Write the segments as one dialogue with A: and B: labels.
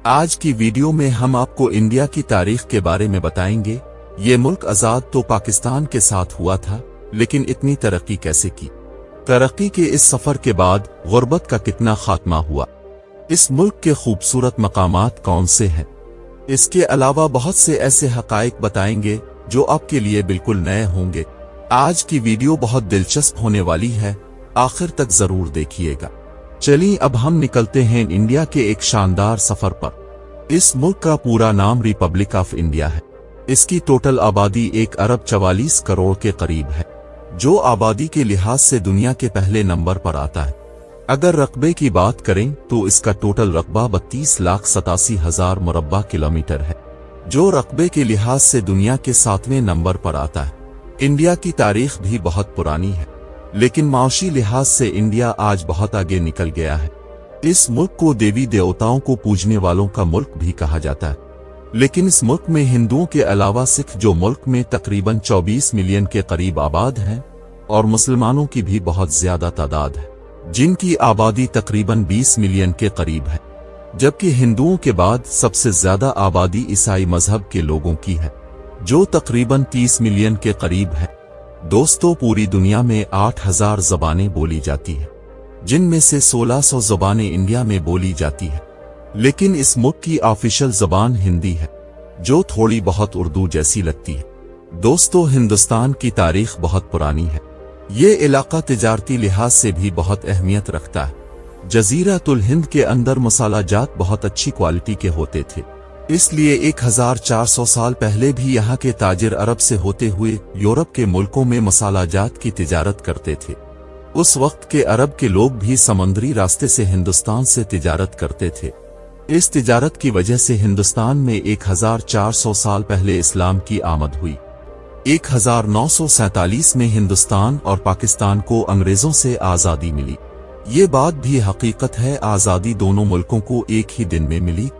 A: आज की वीडियो में हम आपको इंडिया की तारीख के बारे में बताएंगे। ये मुल्क आजाद तो पाकिस्तान के साथ हुआ था, लेकिन इतनी तरक्की कैसे की? तरक्की के इस सफर के बाद गुर्बत का कितना खात्मा हुआ? इस मुल्क के खूबसूरत मकामात कौन से हैं? इसके अलावा बहुत से ऐसे हकाइक बताएंगे जो आपके लिए बिल्कुल नए होंगे। आज की वीडियो बहुत दिलचस्प होने वाली है, आखिर तक जरूर देखिएगा। चलिए अब हम निकलते हैं इंडिया के एक शानदार सफर पर। इस मुल्क का पूरा नाम रिपब्लिक ऑफ इंडिया है। इसकी टोटल आबादी 1 अरब 44 करोड़ के करीब है, जो आबादी के लिहाज से दुनिया के पहले नंबर पर आता है। अगर रकबे की बात करें तो इसका टोटल रकबा 32,87,000 मुरब्बा किलोमीटर है, जो रकबे के लिहाज से दुनिया के 7वें नंबर पर आता है। इंडिया की तारीख भी बहुत पुरानी है, लेकिन माशी लिहाज से इंडिया आज बहुत आगे निकल गया है। इस मुल्क को देवी देवताओं को पूजने वालों का मुल्क भी कहा जाता है, लेकिन इस मुल्क में हिंदुओं के अलावा सिख जो मुल्क में तकरीबन 24 मिलियन के करीब आबाद हैं, और मुसलमानों की भी बहुत ज्यादा तादाद है, जिनकी आबादी तकरीबन 20 मिलियन के करीब है। जबकि हिंदुओं के बाद सबसे ज्यादा आबादी ईसाई मजहब के लोगों की है, जो तकरीबन 30 मिलियन के करीब है। दोस्तों, पूरी दुनिया में 8,000 ज़बानें बोली जाती है, जिनमें से 1600 ज़बानें इंडिया में बोली जाती है। लेकिन इस मुल्क की ऑफिशियल ज़बान हिंदी है, जो थोड़ी बहुत उर्दू जैसी लगती है। दोस्तों, हिंदुस्तान की तारीख बहुत पुरानी है। ये इलाका तिजारती लिहाज से भी बहुत अहमियत रखता है। जजीरतुल हिंद के अंदर मसाला जात बहुत अच्छी क्वालिटी के होते थे, इसलिए 1400 साल पहले भी यहाँ के ताजिर अरब से होते हुए यूरोप के मुल्कों में मसाला जात की तिजारत करते थे। उस वक्त के अरब के लोग भी समुद्री रास्ते से हिंदुस्तान से तिजारत करते थे। इस तिजारत की वजह से हिंदुस्तान में 1400 साल पहले इस्लाम की आमद हुई। 1947 में हिंदुस्तान और पाकिस्तान को अंग्रेजों से आज़ादी मिली। ये बात भी हकीकत है, आज़ादी दोनों मुल्कों को एक ही दिन में मिली।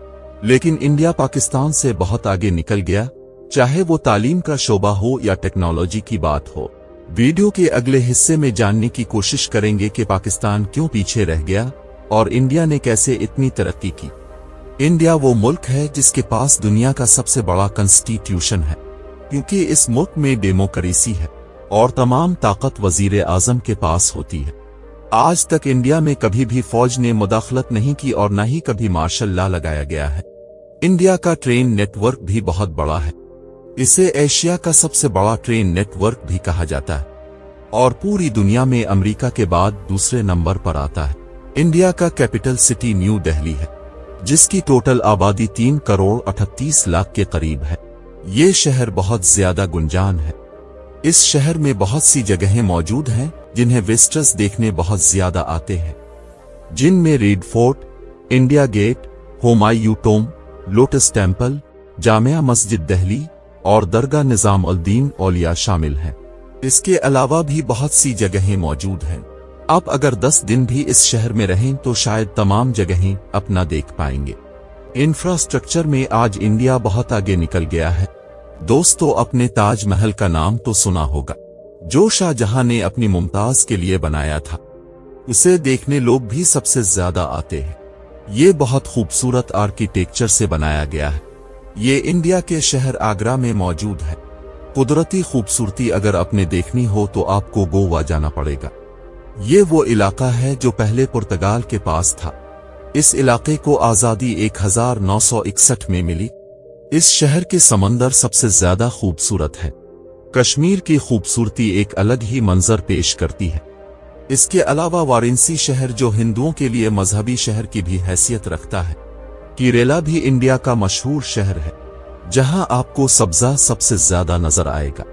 A: लेकिन इंडिया पाकिस्तान से बहुत आगे निकल गया, चाहे वो तालीम का शोबा हो या टेक्नोलॉजी की बात हो। वीडियो के अगले हिस्से में जानने की कोशिश करेंगे कि पाकिस्तान क्यों पीछे रह गया और इंडिया ने कैसे इतनी तरक्की की। इंडिया वो मुल्क है जिसके पास दुनिया का सबसे बड़ा कॉन्स्टिट्यूशन है, क्योंकि इस मुल्क में डेमोक्रेसी है और तमाम ताकत वजीर आजम के पास होती है। आज तक इंडिया में कभी भी फौज ने मुदाखलत नहीं की और न ही कभी मार्शल लॉ लगाया गया है। इंडिया का ट्रेन नेटवर्क भी बहुत बड़ा है। इसे एशिया का सबसे बड़ा ट्रेन नेटवर्क भी कहा जाता है, और पूरी दुनिया में अमेरिका के बाद दूसरे नंबर पर आता है। इंडिया का कैपिटल सिटी न्यू दिल्ली है, जिसकी टोटल आबादी 3 करोड़ 38 लाख के करीब है। ये शहर बहुत ज्यादा गुंजान है। इस शहर में बहुत सी जगहें मौजूद हैं जिन्हें विजिटर्स देखने बहुत ज्यादा आते हैं, जिनमें Red Fort, India Gate, Humayun Tomb, Lotus Temple, Jamia Masjid Delhi और दरगाह निजामुद्दीन औलिया शामिल हैं। इसके अलावा भी बहुत सी जगहें मौजूद हैं। आप अगर 10 दिन भी इस शहर में रहें तो शायद तमाम जगहें अपना देख पाएंगे। इंफ्रास्ट्रक्चर में आज इंडिया बहुत आगे निकल गया है। दोस्तों, अपने ताजमहल का नाम तो सुना होगा, जो शाहजहां ने अपनी मुमताज के लिए बनाया था। उसे देखने लोग भी सबसे ज्यादा आते हैं। ये बहुत खूबसूरत आर्किटेक्चर से बनाया गया है। ये इंडिया के शहर आगरा में मौजूद है। कुदरती खूबसूरती अगर अपने देखनी हो तो आपको गोवा जाना पड़ेगा। ये वो इलाका है जो पहले पुर्तगाल के पास था। इस इलाके को आजादी 1961 में मिली। इस शहर के समंदर सबसे ज्यादा खूबसूरत है। कश्मीर की खूबसूरती एक अलग ही मंजर पेश करती है। इसके अलावा वाराणसी शहर जो हिंदुओं के लिए मजहबी शहर की भी हैसियत रखता है। केरला भी इंडिया का मशहूर शहर है, जहां आपको सब्जा सबसे ज्यादा नजर आएगा।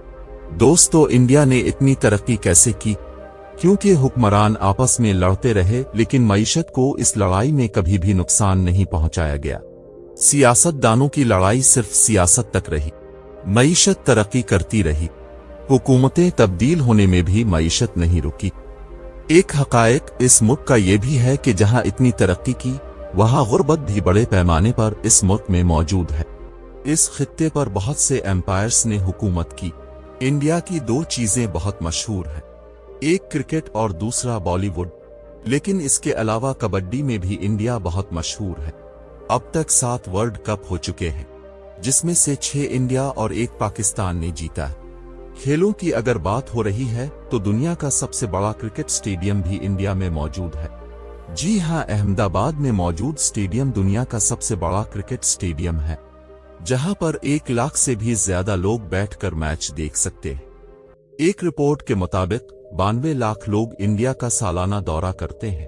A: दोस्तों, इंडिया ने इतनी तरक्की कैसे की? क्योंकि हुक्मरान आपस में लड़ते रहे, लेकिन मईशत को इस लड़ाई में कभी भी नुकसान नहीं पहुंचाया गया। सियासतदानों की लड़ाई सिर्फ सियासत तक रही, मईशत तरक्की करती रही। हुकूमतें तब्दील होने में भी मईशत नहीं रुकी। एक हकायक इस मुल्क का यह भी है कि जहां इतनी तरक्की की, वहां गुर्बत भी बड़े पैमाने पर इस मुल्क में मौजूद है। इस खित्ते पर बहुत से एम्पायर्स ने हुकूमत की। इंडिया की 2 चीजें बहुत मशहूर हैं, एक क्रिकेट और दूसरा बॉलीवुड। लेकिन इसके अलावा कबड्डी में भी इंडिया बहुत मशहूर है। अब तक 7 वर्ल्ड कप हो चुके हैं, जिसमें से 6 इंडिया और 1 पाकिस्तान ने जीता है। खेलों की अगर बात हो रही है तो दुनिया का सबसे बड़ा क्रिकेट स्टेडियम भी इंडिया में मौजूद है। जी हां, अहमदाबाद में मौजूद स्टेडियम दुनिया का सबसे बड़ा क्रिकेट स्टेडियम है, जहां पर 1 लाख से भी ज्यादा लोग बैठकर मैच देख सकते हैं। एक रिपोर्ट के मुताबिक 92 लाख लोग इंडिया का सालाना दौरा करते हैं।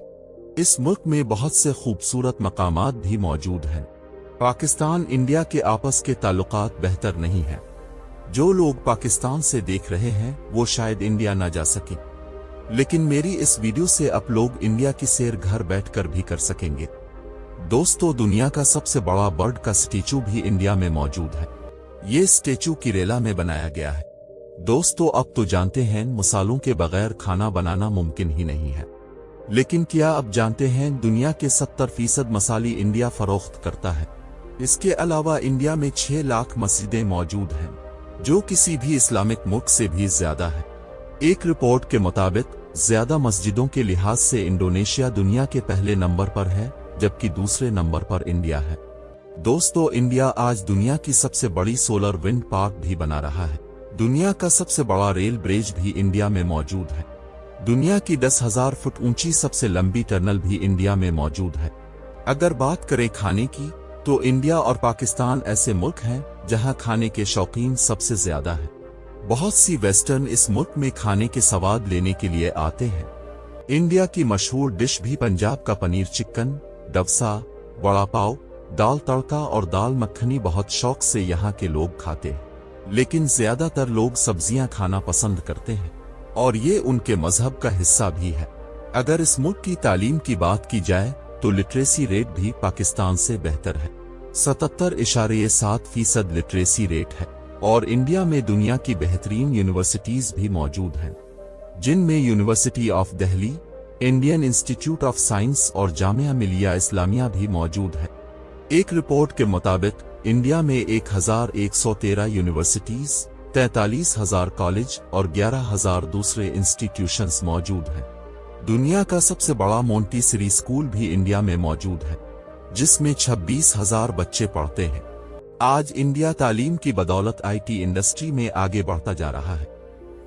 A: इस मुल्क में बहुत से खूबसूरत मकामात भी मौजूद हैं। पाकिस्तान इंडिया के आपस के ताल्लुकात बेहतर नहीं है। जो लोग पाकिस्तान से देख रहे हैं वो शायद इंडिया ना जा सके, लेकिन मेरी इस वीडियो से आप लोग इंडिया की सैर घर बैठकर भी कर सकेंगे। दोस्तों, दुनिया का सबसे बड़ा बर्ड का स्टैचू भी इंडिया में मौजूद है। ये स्टैचू केरला में बनाया गया है। दोस्तों, अब तो जानते हैं मसालों के बगैर खाना बनाना मुमकिन ही नहीं है, लेकिन क्या आप जानते हैं दुनिया के 70% मसाले इंडिया फरोख्त करता है। इसके अलावा इंडिया में 6 लाख मस्जिदें मौजूद हैं, जो किसी भी इस्लामिक मुल्क से भी ज्यादा है। एक रिपोर्ट के मुताबिक ज्यादा मस्जिदों के लिहाज से इंडोनेशिया दुनिया के पहले नंबर पर है, जबकि दूसरे नंबर पर इंडिया है। दोस्तों, इंडिया आज दुनिया की सबसे बड़ी सोलर विंड पार्क भी बना रहा है। दुनिया का सबसे बड़ा रेल ब्रिज भी इंडिया में मौजूद है। दुनिया की 10,000 फुट ऊंची सबसे लंबी टनल भी इंडिया में मौजूद है। अगर बात करें खाने की, तो इंडिया और पाकिस्तान ऐसे मुल्क हैं जहां खाने के शौकीन सबसे ज्यादा है। बहुत सी वेस्टर्न इस मुल्क में खाने के स्वाद लेने के लिए आते हैं। इंडिया की मशहूर डिश भी पंजाब का पनीर चिकन, डवसा, वड़ा पाव, दाल तड़का और दाल मखनी बहुत शौक से यहाँ के लोग खाते हैं। लेकिन ज्यादातर लोग सब्जियां खाना पसंद करते हैं और ये उनके मजहब का हिस्सा भी है। अगर इस मुल्क की तालीम की बात की जाए तो लिटरेसी रेट भी पाकिस्तान से बेहतर है। 77.7% लिटरेसी रेट है और इंडिया में दुनिया की बेहतरीन यूनिवर्सिटीज भी मौजूद हैं, जिनमें university of Delhi, Indian institute of science और जामिया मिलिया इस्लामिया भी मौजूद है। एक रिपोर्ट के मुताबिक इंडिया में 1113 यूनिवर्सिटीज, 43,000 कॉलेज और 11,000 दूसरे इंस्टीट्यूशंस मौजूद हैं। दुनिया का सबसे बड़ा मोंटेसरी स्कूल भी इंडिया में मौजूद है, जिसमें 26,000 बच्चे पढ़ते हैं। आज इंडिया तालीम की बदौलत IT इंडस्ट्री में आगे बढ़ता जा रहा है।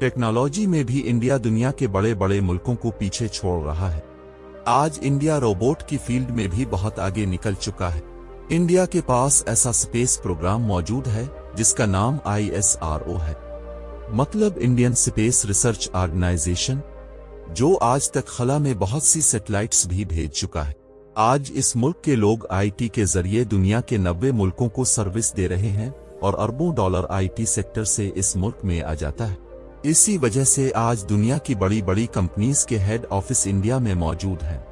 A: टेक्नोलॉजी में भी इंडिया दुनिया के बड़े बड़े मुल्कों को पीछे छोड़ रहा है। आज इंडिया रोबोट की फील्ड में भी बहुत आगे निकल चुका है। इंडिया के पास ऐसा स्पेस प्रोग्राम मौजूद है जिसका नाम ISRO है, मतलब इंडियन स्पेस रिसर्च ऑर्गेनाइजेशन, जो आज तक खला में बहुत सी सैटेलाइट्स भी भेज चुका है। आज इस मुल्क के लोग IT के जरिए दुनिया के 90 मुल्कों को सर्विस दे रहे हैं और अरबों डॉलर IT सेक्टर से इस मुल्क में आ जाता है। इसी वजह से आज दुनिया की बड़ी बड़ी कंपनीज के हेड ऑफिस इंडिया में मौजूद हैं,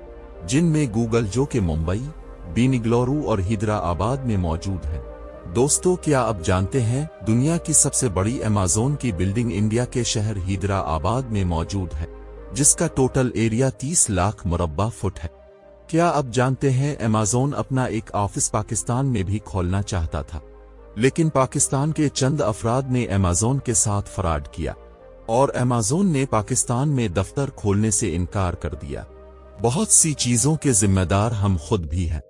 A: जिनमें गूगल जो कि मुंबई, बेंगलुरु और हैदराबाद में मौजूद है। दोस्तों, क्या आप जानते हैं दुनिया की सबसे बड़ी अमेज़न की बिल्डिंग इंडिया के शहर हैदराबाद में मौजूद है, जिसका टोटल एरिया 30 लाख मुरब्बा फुट है। क्या आप जानते हैं अमेज़न अपना एक ऑफिस पाकिस्तान में भी खोलना चाहता था, लेकिन पाकिस्तान के चंद अफराद ने अमेज़न के साथ फ्रॉड किया और अमेज़न ने पाकिस्तान में दफ्तर खोलने से इनकार कर दिया। बहुत सी चीजों के जिम्मेदार हम खुद भी हैं।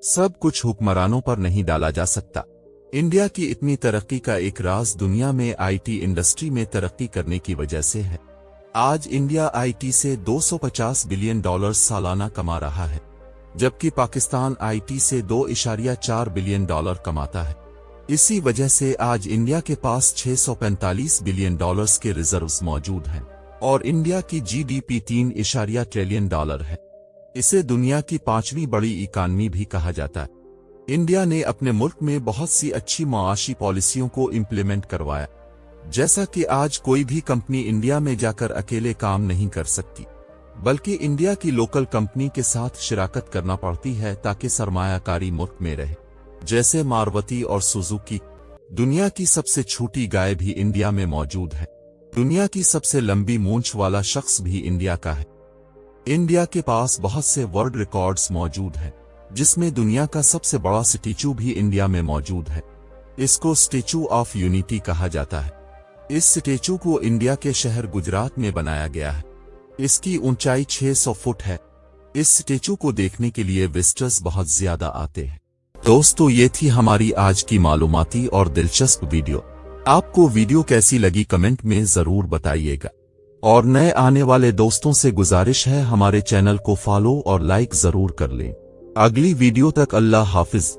A: सब कुछ हुक्मरानों पर नहीं डाला जा सकता। इंडिया की इतनी तरक्की का एक राज दुनिया में IT इंडस्ट्री में तरक्की करने की वजह से है। आज इंडिया IT से $250 बिलियन सालाना कमा रहा है, जबकि पाकिस्तान IT से $2.4 बिलियन कमाता है। इसी वजह से आज इंडिया के पास $645 बिलियन के रिजर्व्स मौजूद हैं और इंडिया की GDP $3 ट्रिलियन है। इसे दुनिया की 5वीं बड़ी इकानमी भी कहा जाता है। इंडिया ने अपने मुल्क में बहुत सी अच्छी मुआशी पॉलिसियों को इम्प्लीमेंट करवाया, जैसा कि आज कोई भी कंपनी इंडिया में जाकर अकेले काम नहीं कर सकती, बल्कि इंडिया की लोकल कंपनी के साथ शिराकत करना पड़ती है ताकि सरमायाकारी मुल्क में रहे। जैसे मारुति और सुजुकी। दुनिया की सबसे छोटी गाय भी इंडिया में मौजूद है। दुनिया की सबसे लंबी मूंछ वाला शख्स भी इंडिया का है। इंडिया के पास बहुत से वर्ल्ड रिकॉर्ड्स मौजूद हैं, जिसमें दुनिया का सबसे बड़ा स्टैचू भी इंडिया में मौजूद है। इसको स्टैचू ऑफ यूनिटी कहा जाता है। इस स्टैचू को इंडिया के शहर गुजरात में बनाया गया है। इसकी ऊंचाई 600 फुट है। इस स्टैचू को देखने के लिए विजिटर्स बहुत ज्यादा आते हैं। दोस्तों ये थी हमारी आज की मालूमाती और दिलचस्प वीडियो। आपको वीडियो कैसी लगी कमेंट में जरूर बताइएगा। और नए आने वाले दोस्तों से गुजारिश है हमारे चैनल को फॉलो और लाइक जरूर कर लें। अगली वीडियो तक अल्लाह हाफिज।